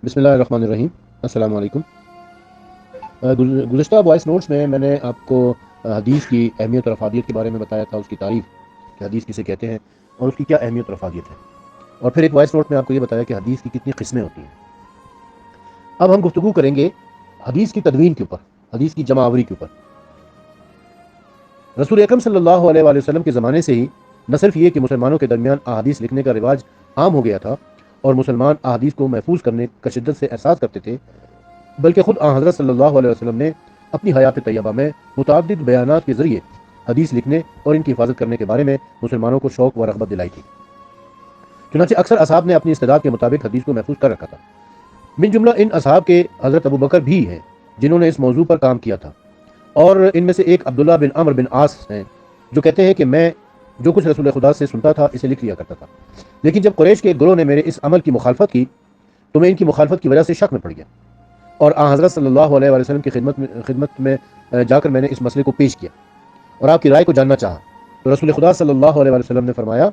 بسم اللہ الرحمن الرحیم۔ السلام علیکم۔ گزشتہ وائس نوٹس میں نے آپ کو حدیث کی اہمیت اور افادیت کے بارے میں بتایا تھا، اس کی تعریف کہ حدیث کسے کہتے ہیں اور اس کی کیا اہمیت اور افادیت ہے، اور پھر ایک وائس نوٹ میں آپ کو یہ بتایا کہ حدیث کی کتنی قسمیں ہوتی ہیں۔ اب ہم گفتگو کریں گے حدیث کی تدوین کے اوپر، حدیث کی جمع آوری کے اوپر۔ رسول اکرم صلی اللہ علیہ وآلہ وسلم کے زمانے سے ہی نہ صرف یہ کہ مسلمانوں کے درمیان احادیث لکھنے کا رواج عام ہو گیا تھا اور مسلمان احادیث کو محفوظ کرنے کا شدت سے احساس کرتے تھے، بلکہ خود آن حضرت صلی اللہ علیہ وسلم نے اپنی حیات طیبہ میں متعدد بیانات کے ذریعے حدیث لکھنے اور ان کی حفاظت کرنے کے بارے میں مسلمانوں کو شوق و رغبت دلائی تھی۔ چنانچہ اکثر اصحاب نے اپنی استعداد کے مطابق حدیث کو محفوظ کر رکھا تھا۔ من جملہ ان اصحاب کے حضرت ابو بکر بھی ہیں جنہوں نے اس موضوع پر کام کیا تھا، اور ان میں سے ایک عبداللہ بن عمر بن عاص ہیں جو کہتے ہیں کہ میں جو کچھ رسول خدا سے سنتا تھا اسے لکھ لیا کرتا تھا، لیکن جب قریش کے ایک گروہ نے میرے اس عمل کی مخالفت کی تو میں ان کی مخالفت کی وجہ سے شک میں پڑ گیا، اور آن حضرت صلی اللہ علیہ وسلم کی خدمت میں جا کر میں نے اس مسئلے کو پیش کیا اور آپ کی رائے کو جاننا چاہا۔ تو رسول خدا صلی اللہ علیہ وسلم نے فرمایا،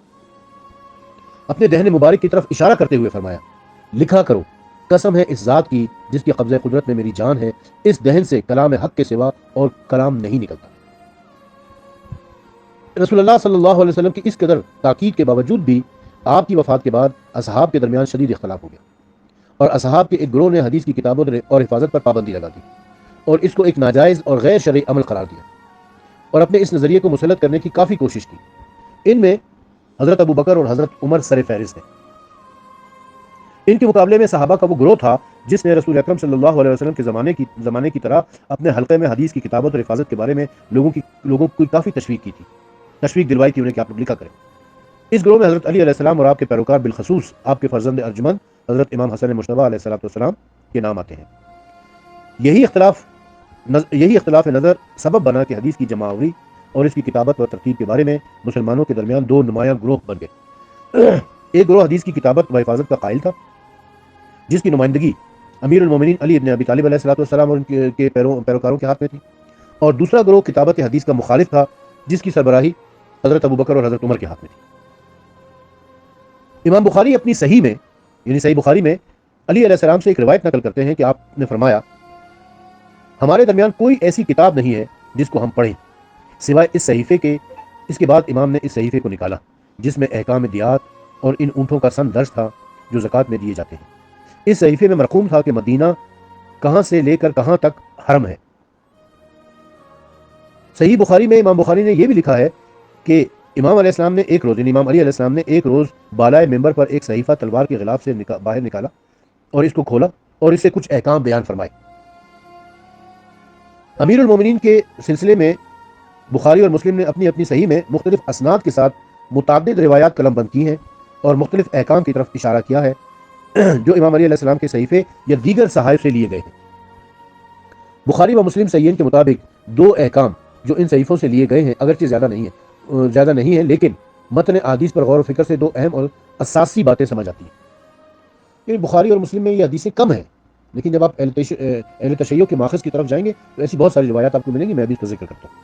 اپنے دہن مبارک کی طرف اشارہ کرتے ہوئے فرمایا، لکھا کرو، قسم ہے اس ذات کی جس کی قبضہ قدرت میں میری جان ہے، اس دہن سے کلام حق کے سوا اور کلام نہیں نکلتا۔ رسول اللہ صلی اللہ علیہ وسلم کی اس قدر تاکید کے باوجود بھی آپ کی وفات کے بعد اصحاب کے درمیان شدید اختلاف ہو گیا، اور اصحاب کے ایک گروہ نے حدیث کی کتابوں اور حفاظت پر پابندی لگا دی اور اس کو ایک ناجائز اور غیر شرعی عمل قرار دیا، اور اپنے اس نظریے کو مسلط کرنے کی کافی کوشش کی۔ ان میں حضرت ابو بکر اور حضرت عمر سر فہرست ہیں۔ ان کے مقابلے میں صحابہ کا وہ گروہ تھا جس نے رسول اکرم صلی اللہ علیہ وسلم کے زمانے کی طرح اپنے حلقے میں حدیث کی کتابت اور حفاظت کے بارے میں لوگوں کی کافی تشویق کی تھی، تشویق دلوائی تھی انہیں کہ آپ لوگ لکھا کریں۔ اس گروہ میں حضرت علی علیہ السلام اور آپ کے پیروکار بالخصوص آپ کے فرزند ارجمند حضرت امام حسن مجتبیٰ علیہ السلام کے نام آتے ہیں۔ یہی اختلاف نظر سبب بنا کہ حدیث کی جمع آوری اور اس کی کتابت و ترتیب کے بارے میں مسلمانوں کے درمیان دو نمایاں گروہ بن گئے۔ ایک گروہ حدیث کی کتابت و حفاظت کا قائل تھا جس کی نمائندگی امیر المومنین علی ابن ابی طالب علیہ السلام اور ان کے پیروکاروں کے ہاتھ میں تھی، اور دوسرا گروہ کتابت حدیث کا مخالف تھا جس کی سربراہی حضرت ابو بکر اور حضرت عمر کے ہاتھ میں تھی۔ امام بخاری اپنی صحیح میں یعنی صحیح بخاری میں علی علیہ السلام سے ایک روایت نقل کرتے ہیں کہ آپ نے فرمایا، ہمارے درمیان کوئی ایسی کتاب نہیں ہے جس کو ہم پڑھیں سوائے اس صحیفے کے۔ اس کے بعد امام نے اس صحیفے کو نکالا جس میں احکام دیات اور ان اونٹوں کا سن درج تھا جو زکوٰۃ میں دیے جاتے ہیں۔ اس صحیفے میں مرقوم تھا کہ مدینہ کہاں سے لے کر کہاں تک حرم ہے۔ صحیح بخاری میں امام بخاری نے یہ بھی لکھا ہے کہ امام علیہ السلام نے ایک روز یعنی امام علی علیہ السلام نے ایک روز بالائے ممبر پر ایک صحیفہ تلوار کے غلاف سے باہر نکالا اور اس کو کھولا اور اس سے کچھ احکام بیان فرمائے۔ امیر المومنین کے سلسلے میں بخاری اور مسلم نے اپنی اپنی صحیح میں مختلف اسناد کے ساتھ متعدد روایات قلم بند کی ہیں اور مختلف احکام کی طرف اشارہ کیا ہے جو امام علی علیہ السلام کے صحیفے یا دیگر صحائف سے لیے گئے ہیں۔ بخاری و مسلم صحیحین کے مطابق دو احکام جو ان صحیفوں سے لیے گئے ہیں اگرچہ زیادہ نہیں ہے، لیکن متن احادیث پر غور و فکر سے دو اہم اور اساسی باتیں سمجھ آتی ہیں۔ یعنی بخاری اور مسلم میں یہ حدیثیں کم ہیں، لیکن جب آپ اہل تشیع کے ماخذ کی طرف جائیں گے تو ایسی بہت ساری روایات آپ کو ملیں گی، میں بھی اس کا ذکر کرتا ہوں۔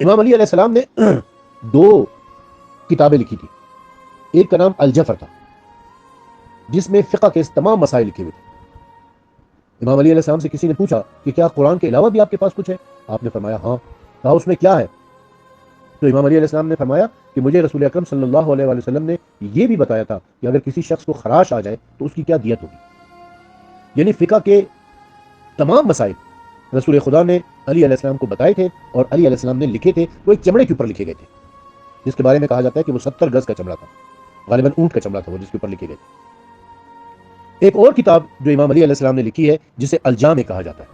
امام علی علیہ السلام نے دو کتابیں لکھی تھی، ایک کا نام الجفر تھا جس میں فقہ کے تمام مسائل لکھے ہوئے تھے۔ امام علی علیہ السلام سے کسی نے پوچھا کہ کیا قرآن کے علاوہ بھی آپ کے پاس کچھ ہے؟ آپ نے فرمایا ہاں۔ کہا اس میں کیا ہے؟ تو امام علی علیہ السلام نے فرمایا کہ مجھے رسول اکرم صلی اللہ علیہ وسلم نے یہ بھی بتایا تھا کہ اگر کسی شخص کو خراش آ جائے تو اس کی کیا دیت ہوگی۔ یعنی فقہ کے تمام مسائل رسول خدا نے علی علیہ السلام کو بتائے تھے اور علی علیہ السلام نے لکھے تھے، وہ ایک چمڑے کے اوپر لکھے گئے تھے جس کے بارے میں کہا جاتا ہے کہ وہ 70 گز کا چمڑا تھا، غالباً اونٹ کا چمڑا تھا وہ جس کے اوپر لکھے گئے تھے۔ ایک اور کتاب جو امام علی علیہ السلام نے لکھی ہے جسے الجامع کہا جاتا ہے،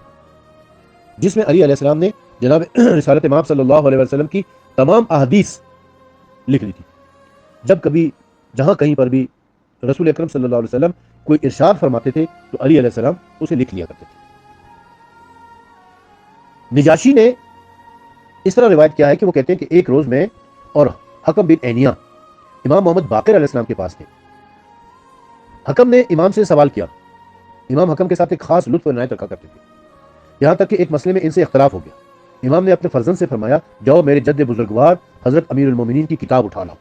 جس میں علی علیہ السلام نے جناب رسالت امام صلی اللہ علیہ وسلم کی تمام احادیث لکھ لی تھی۔ جہاں کہیں پر بھی رسول اکرم صلی اللہ علیہ وسلم کوئی ارشاد فرماتے تھے تو علی علیہ السلام اسے لکھ لیا کرتے تھے۔ نجاشی نے اس طرح روایت کیا ہے کہ وہ کہتے ہیں کہ ایک روز میں اور حکم بن اینیا امام محمد باقر علیہ السلام کے پاس تھے۔ حکم نے امام سے سوال کیا، امام حکم کے ساتھ ایک خاص لطف و عنایت رکھا کرتے تھے، یہاں تک کہ ایک مسئلے میں ان سے اختلاف ہو گیا۔ امام نے اپنے فرزند سے فرمایا، جاؤ میرے جد بزرگوار حضرت امیر المومنین کی کتاب اٹھا لاؤ۔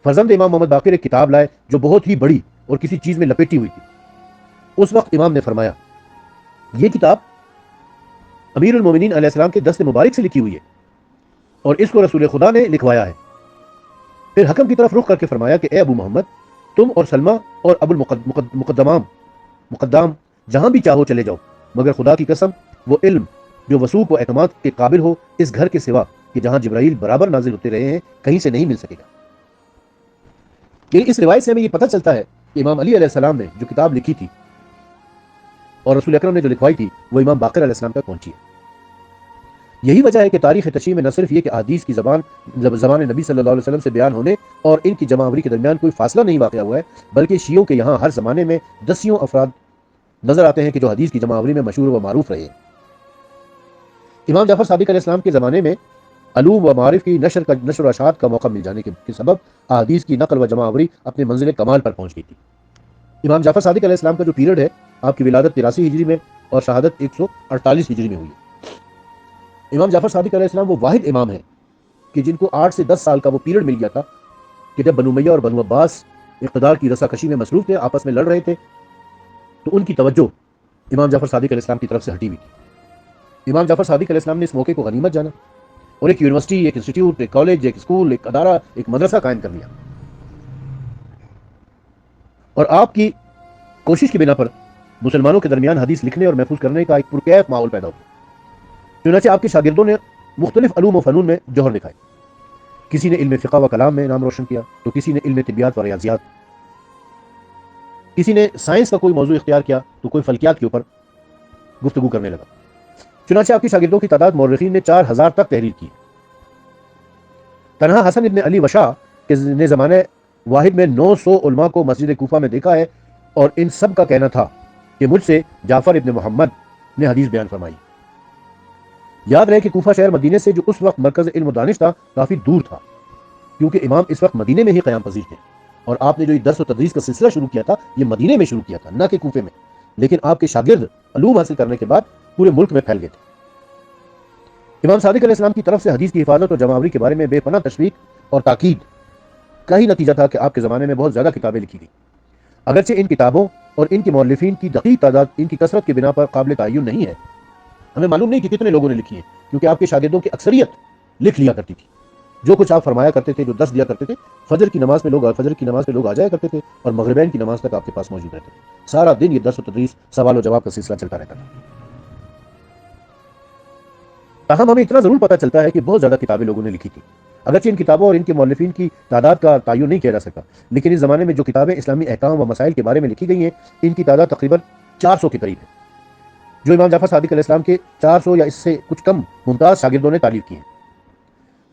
فرزند امام محمد باقر ایک کتاب لائے جو بہت ہی بڑی اور کسی چیز میں لپیٹی ہوئی تھی. اس وقت امام نے فرمایا یہ کتاب امیر المومنین علیہ السلام کے دست مبارک سے لکھی ہوئی ہے اور اس کو رسول خدا نے لکھوایا ہے. پھر حکم کی طرف رخ کر کے فرمایا کہ اے ابو محمد تم اور سلمہ اور ابو مقدام جہاں بھی چاہو چلے جاؤ، مگر خدا کی قسم وہ علم جو وثوق و اعتماد کے قابل ہو اس گھر کے سوا کہ جہاں جبرائیل برابر نازل ہوتے رہے ہیں کہیں سے نہیں مل سکے گا. اس روایت سے ہمیں یہ پتہ چلتا ہے کہ امام علی علیہ السلام نے جو کتاب لکھی تھی اور رسول اکرم نے جو لکھوائی تھی وہ امام باقر علیہ السلام تک پہنچی ہے. یہی وجہ ہے کہ تاریخ تشریح میں نہ صرف یہ کہ احادیث کی زبان نبی صلی اللہ علیہ وسلم سے بیان ہونے اور ان کی جمع آوری کے درمیان کوئی فاصلہ نہیں واقع ہوا ہے، بلکہ شیعوں کے یہاں ہر زمانے میں دسیوں افراد نظر آتے ہیں کہ جو حدیث کی جمع آوری میں مشہور و معروف رہے ہیں. امام جعفر صادق علیہ السلام کے زمانے میں علوم و معارف کی نشر و اشاعت کا موقع مل جانے کے سبب احادیث کی نقل و جمع آوری اپنے منزل کمال پر پہنچ گئی تھی. امام جعفر صادق علیہ السلام کا جو پیریڈ ہے آپ کی ولادت 83 ہجری میں اور شہادت 148 ہجری میں ہوئی ہے. امام جعفر صادق علیہ السلام وہ واحد امام ہیں کہ جن کو 8 سے 10 سال کا وہ پیریڈ مل گیا تھا کہ جب بنو امیہ اور بنو عباس اقتدار کی رسا کشی میں مصروف تھے، آپس میں لڑ رہے تھے، تو ان کی توجہ امام جعفر صادق علیہ السلام کی طرف سے ہٹی ہوئی تھی. امام جعفر صادق علیہ السلام نے اس موقع کو غنیمت جانا اور ایک یونیورسٹی، ایک انسٹیٹیوٹ، ایک کالج، ایک اسکول، ایک ادارہ، ایک مدرسہ قائم کر لیا اور آپ کی کوشش کی بنا پر مسلمانوں کے درمیان حدیث لکھنے اور محفوظ کرنے کا ایک پرکیف ماحول پیدا ہوا. چنانچہ آپ کے شاگردوں نے مختلف علوم و فنون میں جوہر دکھائے. کسی نے علم فقہ و کلام میں نام روشن کیا تو کسی نے علم طبیات و ریاضیات، کسی نے سائنس کا کوئی موضوع اختیار کیا تو کوئی فلکیات کے اوپر گفتگو کرنے لگا. چنانچہ آپ کے شاگردوں کی تعداد مورخین نے 4000 تک تحریر کی. تنہا حسن ابن علی وشا نے زمانے واحد میں 900 علماء کو مسجد کوفہ میں دیکھا ہے اور ان سب کا کہنا تھا کہ مجھ سے جعفر ابن محمد نے حدیث بیان فرمائی. یاد رہے کہ کوفہ شہر مدینے سے جو اس وقت مرکز علم و دانش تھا کافی دور تھا، کیونکہ امام اس وقت مدینے میں ہی قیام پذیر تھے اور آپ نے جو درس و تدریس کا سلسلہ شروع کیا تھا یہ مدینے میں شروع کیا تھا، نہ کہ کوفے میں. لیکن آپ کے شاگرد علوم حاصل کرنے کے بعد پورے ملک میں پھیل گئے تھے. امام صادق علیہ السلام کی طرف سے حدیث کی حفاظت اور جمع آوری کے بارے میں بے پناہ تشویق اور تاکید کا ہی نتیجہ تھا کہ آپ کے زمانے میں بہت زیادہ کتابیں لکھی گئیں. اگرچہ ان کتابوں اور ان کے مؤلفین کی دقیق تعداد ان کی کثرت کی بنا پر قابل تعین نہیں ہے، ہمیں معلوم نہیں کہ کتنے لوگوں نے لکھی ہیں، کیونکہ آپ کے شاگردوں کی اکثریت لکھ لیا کرتی تھی. جو کچھ آپ فرمایا کرتے تھے، جو درس دیا کرتے تھے، فجر کی نماز پہ لوگ آ جایا کرتے تھے اور مغربین کی نماز تک آپ کے پاس موجود رہتے تھے. سارا دن یہ درس و تدریس، سوال و جواب کا سلسلہ چلتا رہتا تھا. تاہم ہمیں اتنا ضرور پتہ چلتا ہے کہ بہت زیادہ کتابیں لوگوں نے لکھی تھی. اگرچہ ان کتابوں اور ان کے مؤلفین کی تعداد کا تعین نہیں کیا جا سکتا، لیکن اس زمانے میں جو کتابیں اسلامی احکام و مسائل کے بارے میں لکھی گئی ہیں ان کی تعداد تقریباً 400 کے قریب ہے، جو امام جعفر صادق علیہ السلام کے 400 یا اس سے کچھ کم ممتاز شاگردوں نے تالیف کی ہیں.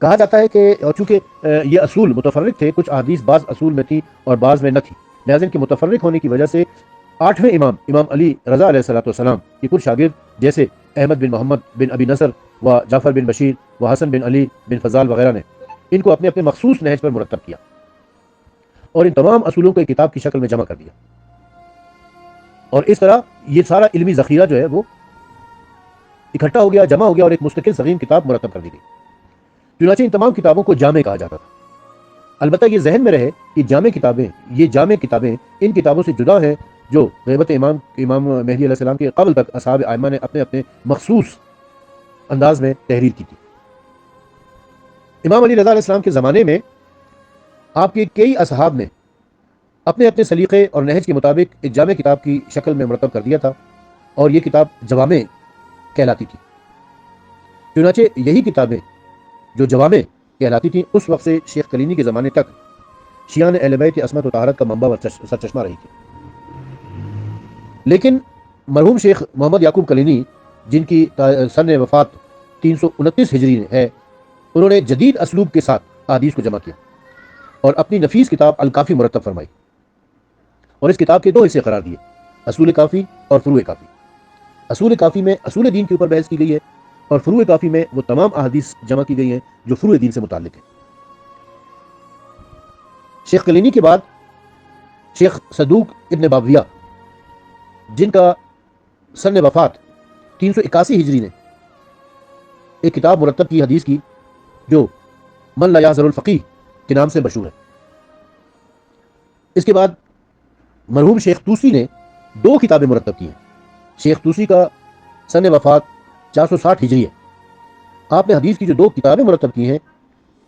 کہا جاتا ہے کہ چونکہ یہ اصول متفرق تھے، کچھ احادیث بعض اصول میں تھی اور بعض میں نہ تھی، لہٰذا ان کے متفرق ہونے کی وجہ سے 8ویں امام علی رضا علیہ السلام کے کچھ شاگرد جیسے احمد بن محمد بن ابی نصر و جعفر بن بشیر و حسن بن علی بن فضال وغیرہ نے ان کو اپنے مخصوص نہج پر مرتب کیا اور ان تمام اصولوں کو ایک کتاب کی شکل میں جمع کر دیا، اور اس طرح یہ سارا علمی ذخیرہ جو ہے وہ اکٹھا ہو گیا، جمع ہو گیا اور ایک مستقل صغیر کتاب مرتب کر دی گئی. چنانچہ ان تمام کتابوں کو جامع کہا جاتا تھا. البتہ یہ ذہن میں رہے کہ یہ جامع کتابیں ان کتابوں سے جدا ہیں جو غیبت امام مہدی علیہ السلام کے قبل تک اصحاب ائمہ نے اپنے مخصوص انداز میں تحریر کی تھی. امام علی رضا علیہ السلام کے زمانے میں آپ کے کئی اصحاب نے اپنے سلیقے اور نہج کے مطابق ایک جامع کتاب کی شکل میں مرتب کر دیا تھا اور یہ کتاب جوامع کہلاتی تھی. چنانچہ یہی کتابیں جو جوامع کہلاتی تھیں اس وقت سے شیخ کلینی کے زمانے تک شیعان اہل بیت عصمت و طہارت کا منبع و سرچشمہ رہی تھی. لیکن مرحوم شیخ محمد یعقوب کلینی جن کی سن وفات 329 ہجری ہے، انہوں نے جدید اسلوب کے ساتھ احادیث کو جمع کیا اور اپنی نفیس کتاب الکافی مرتب فرمائی اور اس کتاب کے 2 حصے قرار دیے، اصول کافی اور فروع کافی. اصول کافی میں اصول دین کے اوپر بحث کی گئی ہے اور فروع کافی میں وہ تمام احادیث جمع کی گئی ہیں جو فروع دین سے متعلق ہیں. شیخ کلینی کے بعد شیخ صدوق ابن باویہ جن کا سن وفات 381 ہجری نے ایک کتاب مرتب کی حدیث کی جو من لا یحذر الفقیہ کے نام سے مشہور ہے. اس کے بعد مرحوم شیخ طوسی نے 2 کتابیں مرتب کی ہیں۔ شیخ طوسی کا سن وفات 460 ہجری ہے۔ آپ نے حدیث کی جو 2 کتابیں مرتب کی ہیں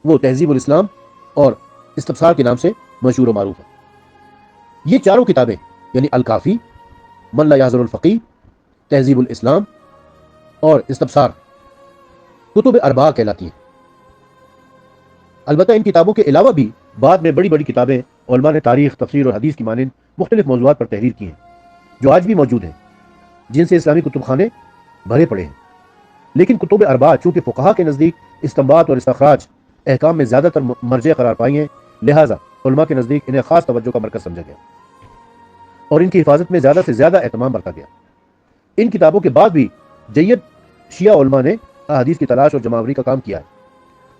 وہ تہذیب الاسلام اور استبصار کے نام سے مشہور و معروف ہے۔ یہ چاروں کتابیں یعنی الکافی، من لا یحضر الفقیہ، تہذیب الاسلام اور استبصار کتب اربعہ کہلاتی ہیں۔ البتہ ان کتابوں کے علاوہ بھی بعد میں بڑی بڑی کتابیں علماء نے تاریخ، تفسیر اور حدیث کی مانند مختلف موضوعات پر تحریر کی ہیں جو آج بھی موجود ہیں، جن سے اسلامی کتب خانے بھرے پڑے ہیں۔ لیکن کتب اربعہ چونکہ فقہا کے نزدیک استنباط اور استخراج احکام میں زیادہ تر مرجع قرار پائی ہیں، لہٰذا علماء کے نزدیک انہیں خاص توجہ کا مرکز سمجھا گیا اور ان کی حفاظت میں زیادہ سے زیادہ اہتمام برتا گیا۔ ان کتابوں کے بعد بھی جید شیعہ علماء نے احادیث کی تلاش اور جمع آوری کا کام کیا ہے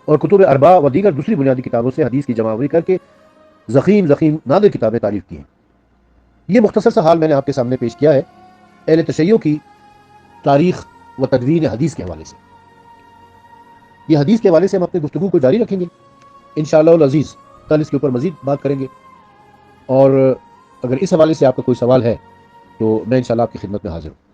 اور کتب اربعہ و دیگر دوسری بنیادی کتابوں سے حدیث کی جمع آوری کر کے ضخیم نادر کتابیں تعریف کی ہیں۔ یہ مختصر سا حال میں نے آپ کے سامنے پیش کیا ہے اہل تشیع کی تاریخ و تدوین حدیث کے حوالے سے۔ یہ حدیث کے حوالے سے ہم اپنی گفتگو کو جاری رکھیں گے انشاءاللہ العزیز، کل اس کے اوپر مزید بات کریں گے، اور اگر اس حوالے سے آپ کا کوئی سوال ہے تو میں انشاءاللہ آپ کی خدمت میں حاضر ہوں۔